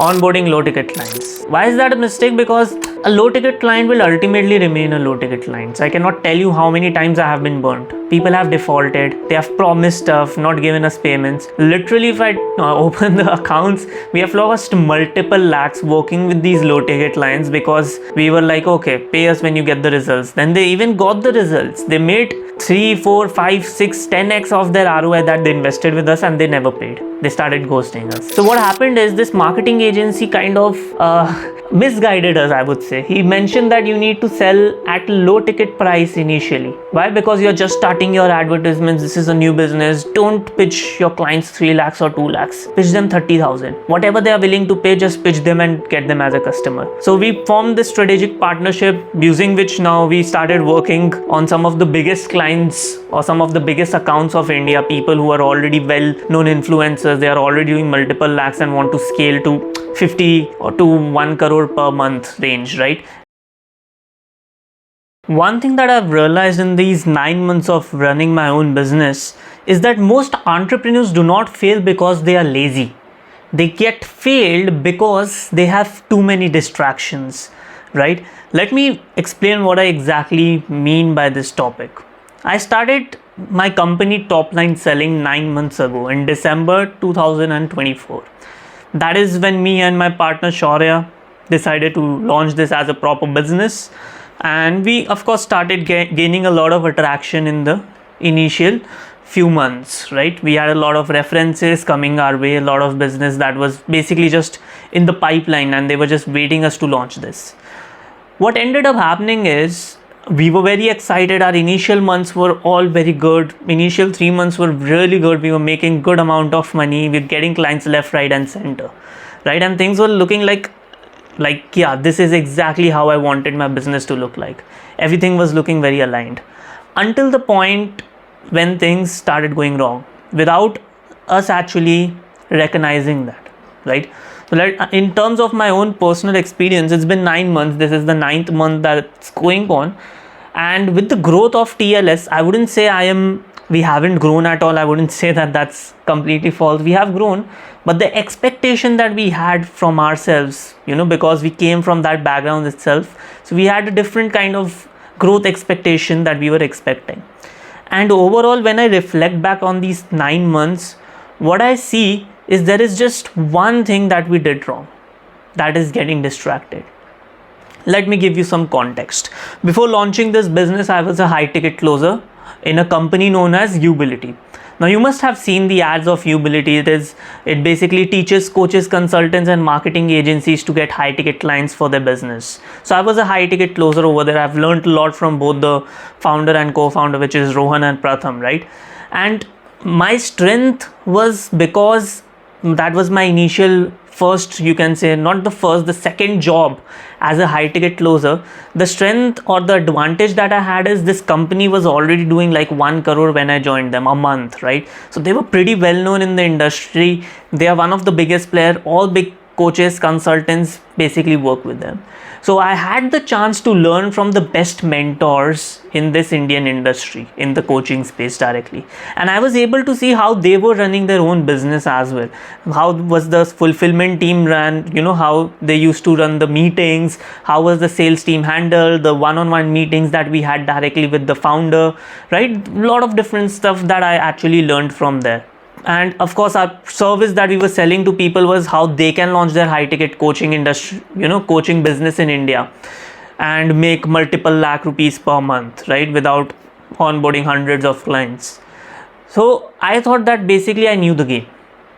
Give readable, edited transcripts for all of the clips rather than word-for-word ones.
onboarding low ticket clients. Why is that a mistake? Because a low ticket client will ultimately remain a low ticket client. So I cannot tell you how many times I have been burnt. People have defaulted, they have promised stuff, not given us payments. Literally, if I open the accounts, we have lost multiple lakhs working with these low ticket clients because we were like, okay, pay us when you get the results. Then they even got the results. They made 3, 4, 5, 6, 10x of their ROI that they invested with us, and they never paid. They started ghosting us. So what happened is this marketing agency kind of misguided us, I would say. He mentioned that you need to sell at low ticket price initially. Why? Because you're just starting your advertisements. This is a new business. Don't pitch your clients 3 lakhs or 2 lakhs. Pitch them 30,000. Whatever they are willing to pay, just pitch them and get them as a customer. So we formed this strategic partnership, using which now we started working on some of the biggest clients or some of the biggest accounts of India, people who are already well-known influencers. They are already doing multiple lakhs and want to scale to 50 or to 1 crore per month range, right? One thing that I've realized in these 9 months of running my own business is that most entrepreneurs do not fail because they are lazy. They get failed because they have too many distractions, right? Let me explain what I exactly mean by this topic. I started my company Topline Selling 9 months ago in December 2024. That is when me and my partner Shaurya decided to launch this as a proper business, and we of course started gaining a lot of attraction in the initial few months, right? We had a lot of references coming our way, a lot of business that was basically just in the pipeline, and they were just waiting us to launch this. What ended up happening is we were very excited. Our initial months were all very good. Initial 3 months were really good. We were making good amount of money. We're getting clients left, right and center, right? And things were looking like yeah, this is exactly how I wanted my business to look like. Everything was looking very aligned until the point when things started going wrong without us actually recognizing that, right? So in terms of my own personal experience, it's been 9 months. This is the 9th month that's going on. And with the growth of TLS, I wouldn't say we haven't grown at all. I wouldn't say that that's completely false. We have grown, but the expectation that we had from ourselves, because we came from that background itself. So we had a different kind of growth expectation that we were expecting. And overall, when I reflect back on these 9 months, what I see is there is just one thing that we did wrong. That is getting distracted. Let me give you some context. Before launching this business, I was a high ticket closer in a company known as Ubility. Now you must have seen the ads of Ubility. It basically teaches coaches, consultants and marketing agencies to get high ticket clients for their business. So I was a high ticket closer over there. I've learned a lot from both the founder and co-founder, which is Rohan and Pratham, right? And my strength was because that was my initial first, you can say, not the first, the second job as a high ticket closer. The strength or the advantage that I had is this company was already doing like 1 crore when I joined them a month, right? So they were pretty well known in the industry. They are one of the biggest player. All big coaches, consultants basically work with them. So I had the chance to learn from the best mentors in this Indian industry, in the coaching space directly. And I was able to see how they were running their own business as well. How was the fulfillment team ran, how they used to run the meetings, how was the sales team handled, the one-on-one meetings that we had directly with the founder, right? A lot of different stuff that I actually learned from there. And of course, our service that we were selling to people was how they can launch their high ticket coaching industry, coaching business in India and make multiple lakh rupees per month, right? Without onboarding hundreds of clients. So I thought that basically I knew the game.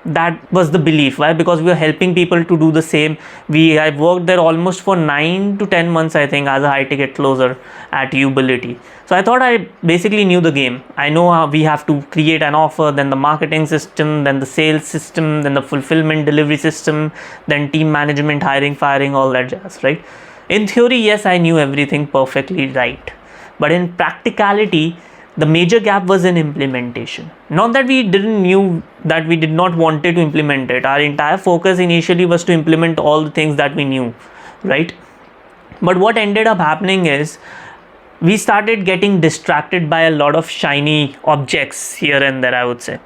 That was the belief. Why? Because we were helping people to do the same. I worked there almost for 9 to 10 months, I think, as a high ticket closer at Ubility. So I thought I basically knew the game. I know how we have to create an offer, then the marketing system, then the sales system, then the fulfillment delivery system, then team management, hiring, firing, all that jazz, right? In theory, yes, I knew everything perfectly right. But in practicality, the major gap was in implementation. Not that we did not wanted to implement it. Our entire focus initially was to implement all the things that we knew, right? But what ended up happening is we started getting distracted by a lot of shiny objects here and there, I would say.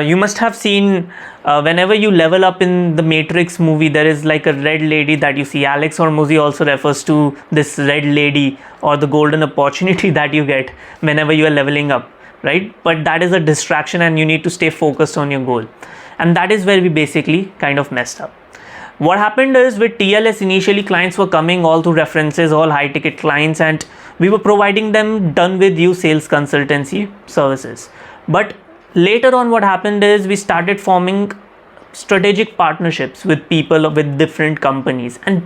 You must have seen, whenever you level up in the Matrix movie, there is like a red lady that you see. Alex Hormozzi also refers to this red lady or the golden opportunity that you get whenever you are leveling up, right? But that is a distraction and you need to stay focused on your goal. And that is where we basically kind of messed up. What happened is, with TLS, initially clients were coming all through references, all high ticket clients, and we were providing them done with you sales consultancy services. But later on, what happened is we started forming strategic partnerships with people with different companies. And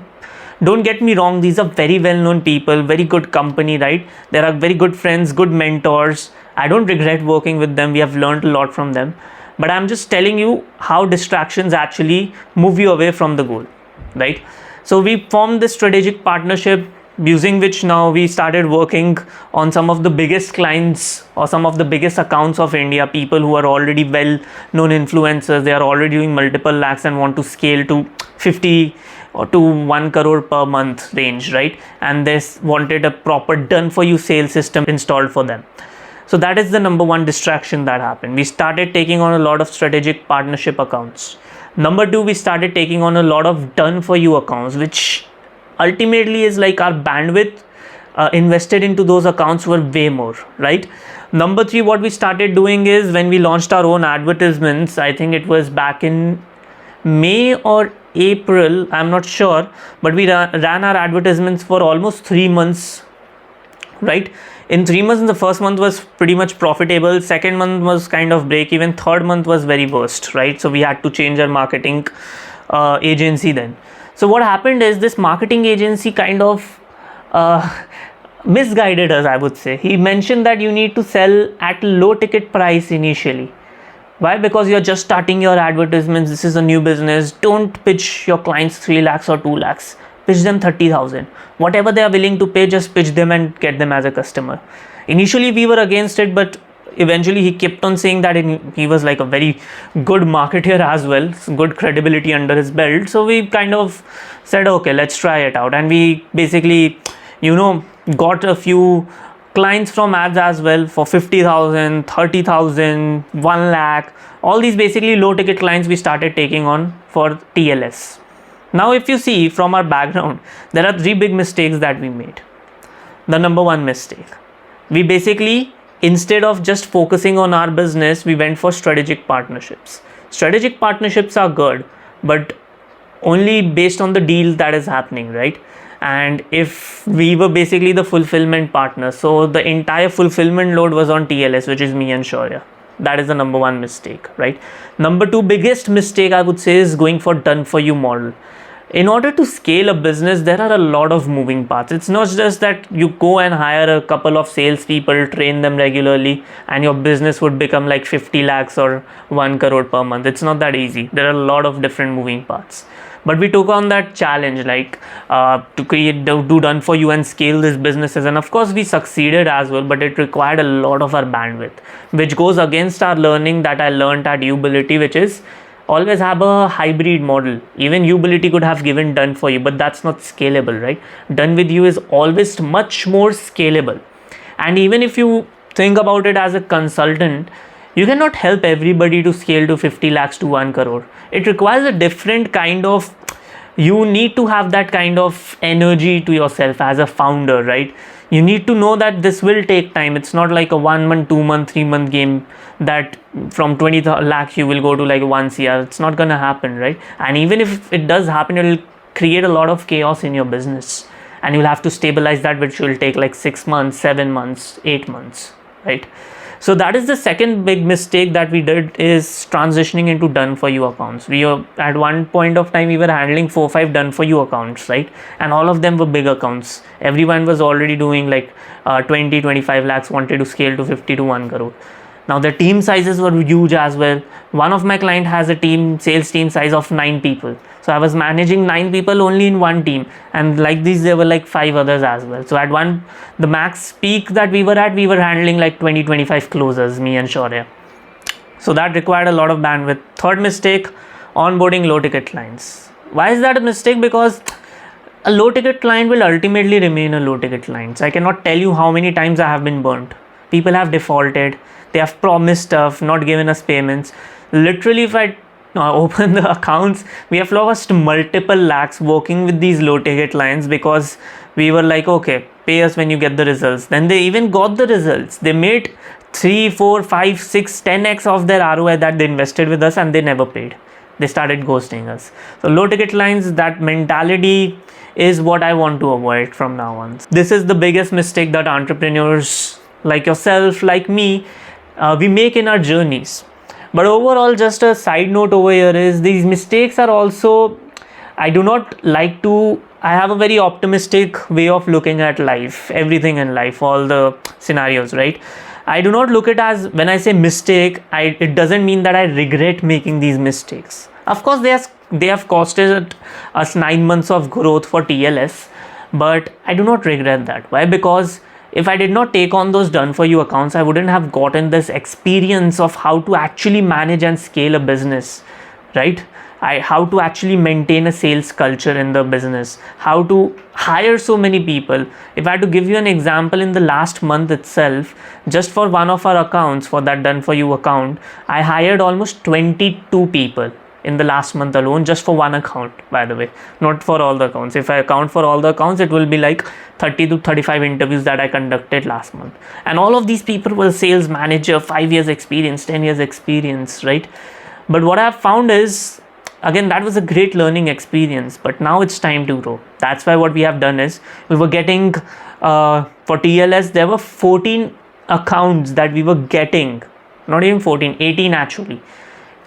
don't get me wrong, these are very well known people, very good company, right? There are very good friends, good mentors. I don't regret working with them. We have learned a lot from them. But I'm just telling you how distractions actually move you away from the goal, right? So we formed this strategic partnership, using which now we started working on some of the biggest clients or some of the biggest accounts of India, people who are already well known influencers. They are already doing multiple lakhs and want to scale to 50 or to 1 crore per month range, right? And they wanted a proper done for you sales system installed for them. So that is the number one distraction that happened. We started taking on a lot of strategic partnership accounts. Number two, we started taking on a lot of done for you accounts, which ultimately is like our bandwidth invested into those accounts were way more, right? Number three, what we started doing is, when we launched our own advertisements, I think it was back in May or April, I'm not sure, but we ran our advertisements for almost 3 months, right? In 3 months, the first month was pretty much profitable, second month was kind of break even, third month was very worst, right? So we had to change our marketing agency then. So what happened is, this marketing agency kind of misguided us, I would say. He mentioned that you need to sell at low ticket price initially. Why? Because you're just starting your advertisements, this is a new business. Don't pitch your clients 3 lakhs or 2 lakhs. Pitch them 30,000. Whatever they are willing to pay, just pitch them and get them as a customer. Initially, we were against it, but eventually he kept on saying that he was like a very good marketer as well, good credibility under his belt. So we kind of said, okay, let's try it out. And we basically, got a few clients from ads as well for 50,000, 30,000, 1 lakh. All these basically low ticket clients we started taking on for TLS. Now, if you see from our background, there are 3 big mistakes that we made. The number one mistake, we basically, instead of just focusing on our business, we went for strategic partnerships. Strategic partnerships are good, but only based on the deal that is happening, right? And if we were basically the fulfillment partner, so the entire fulfillment load was on TLS, which is me and Shaurya. That is the number one mistake, right? Number two biggest mistake, I would say, is going for done for you model. In order to scale a business, there are a lot of moving parts. It's not just that you go and hire a couple of salespeople, train them regularly, and your business would become like 50 lakhs or 1 crore per month. It's not that easy. There are a lot of different moving parts. But we took on that challenge, like to do done for you and scale these businesses. And of course, we succeeded as well, but it required a lot of our bandwidth, which goes against our learning that I learned at Ubility, which is always have a hybrid model. Even Ubility could have given done for you, but that's not scalable, right? Done with you is always much more scalable. And even if you think about it as a consultant, you cannot help everybody to scale to 50 lakhs to 1 crore. It requires a different kind of, you need to have that kind of energy to yourself as a founder, right? You need to know that this will take time. It's not like a 1 month, 2 month, 3 month game that from 20 lakhs you will go to like 1 CR. It's not gonna happen, right? And even if it does happen, it will create a lot of chaos in your business, and you'll have to stabilize that, which will take like 6 months, 7 months, 8 months, right? So that is the second big mistake that we did, is transitioning into done for you accounts. We were at one point of time, we were handling 4-5 done for you accounts, right? And all of them were big accounts. Everyone was already doing like 20-25 lakhs, wanted to scale to 50 to 1 crore. Now the team sizes were huge as well. One of my client has a sales team size of 9 people. So I was managing 9 people only in one team, and like these there were like 5 others as well. So at the max peak that we were at, we were handling like 20-25 closers, me and Shaurya. So that required a lot of bandwidth. Third mistake, onboarding low ticket clients. Why is that a mistake? Because a low ticket client will ultimately remain a low ticket client. So I cannot tell you how many times I have been burnt. People have defaulted. They have promised stuff, not given us payments. Literally, if I open the accounts, we have lost multiple lakhs working with these low ticket clients because we were like, okay, pay us when you get the results. Then they even got the results. They made 3, 4, 5, 6, 10x of their ROI that they invested with us, and they never paid. They started ghosting us. So low ticket clients, that mentality is what I want to avoid from now on. This is the biggest mistake that entrepreneurs like yourself, like me, we make in our journeys. But overall, just a side note over here is these mistakes are also, I do not like to, I have a very optimistic way of looking at life, everything in life, all the scenarios, right? I do not look at as, when I say mistake, it doesn't mean that I regret making these mistakes. Of course, they have costed us 9 months of growth for TLS, but I do not regret that. Why? Because if I did not take on those done for you accounts, I wouldn't have gotten this experience of how to actually manage and scale a business, right? How to actually maintain a sales culture in the business, how to hire so many people. If I had to give you an example, in the last month itself, just for one of our accounts, for that done for you account, I hired almost 22 people in the last month alone, just for one account, by the way, not for all the accounts. If I account for all the accounts, it will be like 30 to 35 interviews that I conducted last month. And all of these people were sales manager, 5 years experience, 10 years experience, right? But what I've found is, again, that was a great learning experience, but now it's time to grow. That's why what we have done is, we were getting, for TLS, there were 14 accounts that we were getting, not even 14, 18 actually.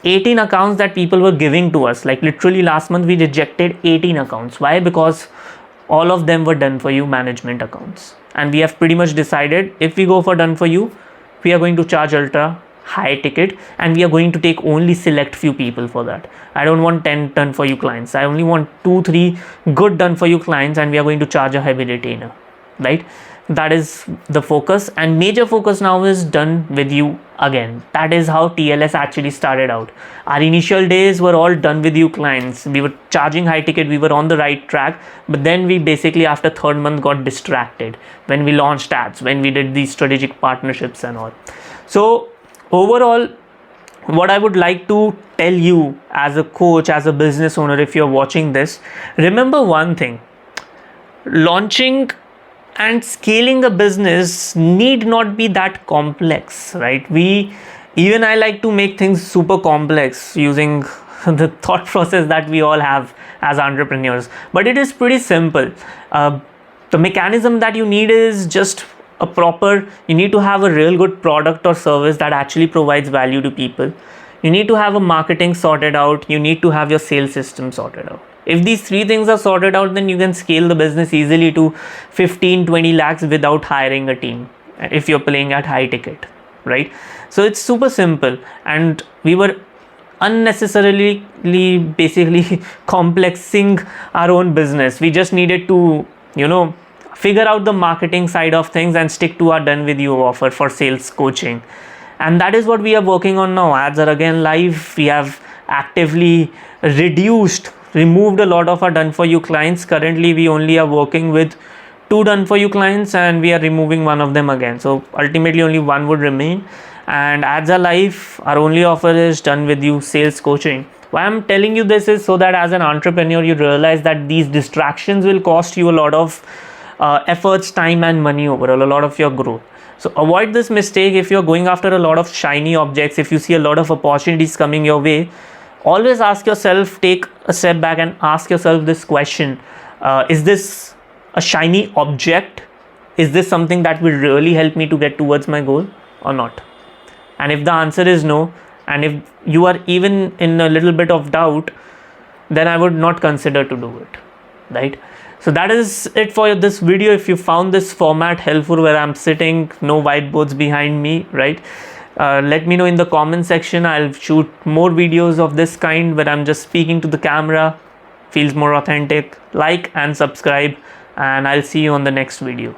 18 accounts that people were giving to us. Like literally last month we rejected 18 accounts. Why? Because all of them were done for you management accounts. And we have pretty much decided, if we go for done for you, we are going to charge ultra high ticket, and we are going to take only select few people for that. I don't want 10 done for you clients. I only want 2, 3 good done for you clients, and we are going to charge a heavy retainer, right? That is the focus, and major focus now is done with you again. That is how TLS actually started out. Our initial days were all done with you clients. We were charging high ticket, we were on the right track, but then we basically after third month got distracted when we launched ads, when we did these strategic partnerships and all. So overall, what I would like to tell you as a coach, as a business owner, if you're watching this, remember one thing: launching and scaling a business need not be that complex, right? Even I like to make things super complex using the thought process that we all have as entrepreneurs, but it is pretty simple. The mechanism that you need is just you need to have a real good product or service that actually provides value to people. You need to have a marketing sorted out. You need to have your sales system sorted out. If these 3 things are sorted out, then you can scale the business easily to 15-20 lakhs without hiring a team, if you're playing at high ticket, right? So it's super simple, and we were unnecessarily basically complexing our own business. We just needed to, figure out the marketing side of things and stick to our done with you offer for sales coaching. And that is what we are working on now. Ads are again live. We have actively removed a lot of our done for you clients. Currently we only are working with 2 done for you clients, and we are removing one of them again. So ultimately only 1 would remain, and ads are live. Our only offer is done with you sales coaching. Why I'm telling you this is so that as an entrepreneur you realize that these distractions will cost you a lot of efforts, time and money overall, a lot of your growth. So avoid this mistake. If you're going after a lot of shiny objects, if you see a lot of opportunities coming your way, always ask yourself, take a step back and ask yourself this question: is this a shiny object? Is this something that will really help me to get towards my goal or not? And if the answer is no, and if you are even in a little bit of doubt, then I would not consider to do it, right? So that is it for this video. If you found this format helpful, where I'm sitting, no whiteboards behind me, right? Let me know in the comment section. I'll shoot more videos of this kind where I'm just speaking to the camera. Feels more authentic. Like and subscribe, and I'll see you on the next video.